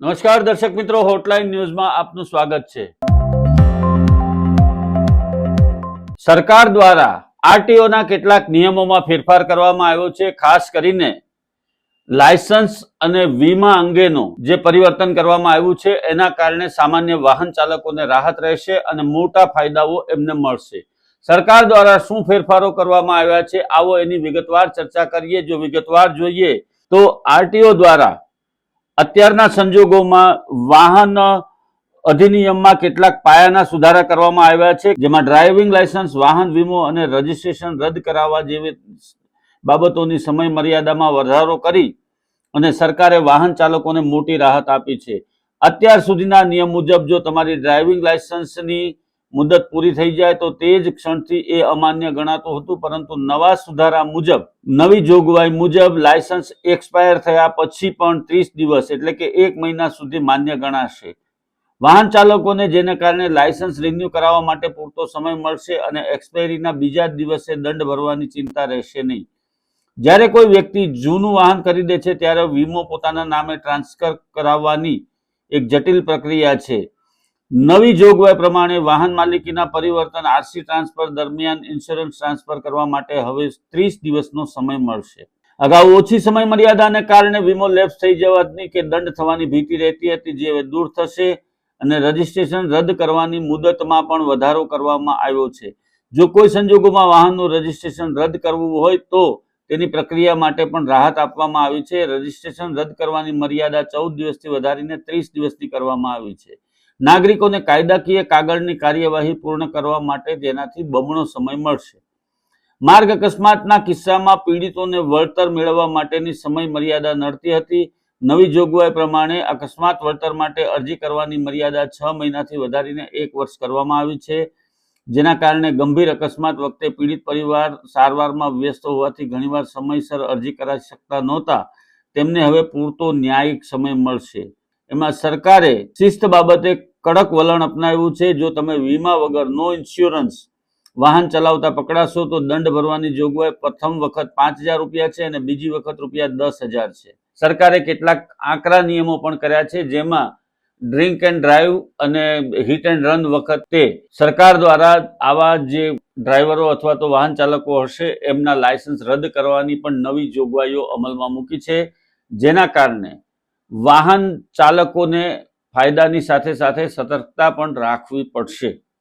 નમસ્કાર દર્શક મિત્રો, હોટલાઇન ન્યૂઝમાં આપનું સ્વાગત છે। સરકાર દ્વારા આરટીઓના કેટલાક નિયમોમાં ફેરફાર કરવામાં આવ્યો છે। ખાસ કરીને લાયસન્સ અને વીમા અંગેનું જે પરિવર્તન કરવામાં આવ્યું છે એના કારણે સામાન્ય વાહન ચાલકોને રાહત રહેશે અને મોટા ફાયદાઓ એમને મળશે। સરકાર દ્વારા શું ફેરફારો કરવામાં આવ્યા છે, આવો એની વિગતવાર ચર્ચા કરીએ। જો વિગતવાર જોઈએ તો આરટીઓ દ્વારા અત્યારના સંજોગોમાં વાહન અધિનિયમમાં કેટલાક પાયાના સુધારા કરવામાં આવ્યા છે, જેમાં ડ્રાઇવિંગ લાયસન્સ, વાહન વીમો અને રજીસ્ટ્રેશન રદ કરાવવા જેવી બાબતોની સમય મર્યાદામાં વધારો કરી અને સરકારે વાહન ચાલકોને મોટી રાહત આપી છે। અત્યાર સુધીના નિયમ મુજબ જો તમારી ડ્રાઇવિંગ લાયસન્સની મુદત પૂરી થઈ જાય તો તે જ ક્ષણથી એ અમાન્ય ગણાતું હતું, પરંતુ નવા સુધારા મુજબ, નવી જોગવાઈ મુજબ લાયસન્સ એક્સપાયર થયા પછી પણ 30 દિવસ એટલે કે 1 મહિના સુધી માન્ય ગણાશે। વાહન ચાલકોને જેને કારણે લાયસન્સ રિન્યુ કરાવવા માટે પૂરતો સમય મળશે અને એક્સપાયરીના બીજા જ દિવસે દંડ ભરવાની ચિંતા રહેશે નહીં। જ્યારે કોઈ વ્યક્તિ જૂનું વાહન ખરીદે છે ત્યારે વીમો પોતાના નામે ટ્રાન્સફર કરાવવાની એક જટિલ પ્રક્રિયા છે। નવી જોગવાઈ પ્રમાણે વાહન માલિકીના પરિવર્તન, આરસી ટ્રાન્સફર દરમિયાન ઇન્સ્યોરન્સ ટ્રાન્સફર કરવા માટે હવે 30 દિવસનો સમય મળશે। અગાઉ ઓછી સમય મર્યાદાને કારણે વીમો લેપ્સ થઈ જવાની કે દંડ થવાની ભીતિ રહેતી હતી, જે હવે દૂર થશે અને રજીસ્ટ્રેશન રદ કરવાની મુદતમાં પણ વધારો કરવામાં આવ્યો છે। જો કોઈ સંજોગોમાં વાહનનું રજીસ્ટ્રેશન રદ કરવું હોય તો તેની પ્રક્રિયા માટે પણ રાહત આપવામાં આવી છે। રજીસ્ટ્રેશન રદ કરવાની મર્યાદા 14 દિવસથી વધારીને 30 દિવસની કરવામાં આવી છે। નાગરિકોને કાયદાકીય કાગળની કાર્યવાહી પૂર્ણ કરવા માટે તેનાથી બમણો સમય મળશે। માર્ગ અકસ્માતના કિસ્સામાં પીડિતોને વળતર મેળવવા માટેની સમય મર્યાદા નડતી હતી। નવી જોગવાઈ પ્રમાણે અકસ્માત વળતર માટે અરજી કરવાની મર્યાદા 6 મહિનાથી વધારીને 1 વર્ષ કરવામાં આવી છે, જેના કારણે ગંભીર અકસ્માત વખતે પીડિત પરિવાર સારવારમાં વ્યસ્ત હોવાથી ઘણીવાર સમયસર અરજી કરાવી શકતા નહોતા, તેમને હવે પૂરતો ન્યાયિક સમય મળશે। એમાં સરકારે શિસ્ત બાબતે કડક વલણ અપનાવ્યું છે। જો તમે વીમા વગર નો ઇન્સ્યોરન્સ વાહન ચલાવતા પકડાશો તો દંડ ભરવાની જોગવાઈ પ્રથમ વખત 5,000 રૂપિયા છે અને બીજી વખત રૂપિયા 10,000 છે। સરકારે કેટલાક આકરા નિયમો પણ કર્યા છે, જેમાં ડ્રિંક એન્ડ ડ્રાઈવ અને હિટ એન્ડ રન વખતે સરકાર દ્વારા આવા જે ડ્રાઈવરો અથવા તો વાહન ચાલકો હશે એમના લાયસન્સ રદ કરવાની પણ નવી જોગવાઈઓ અમલમાં મૂકી છે, જેના કારણે વાહન ચાલકોને ફાયદાની સાથે સાથે સતર્કતા પણ રાખવી પડશે।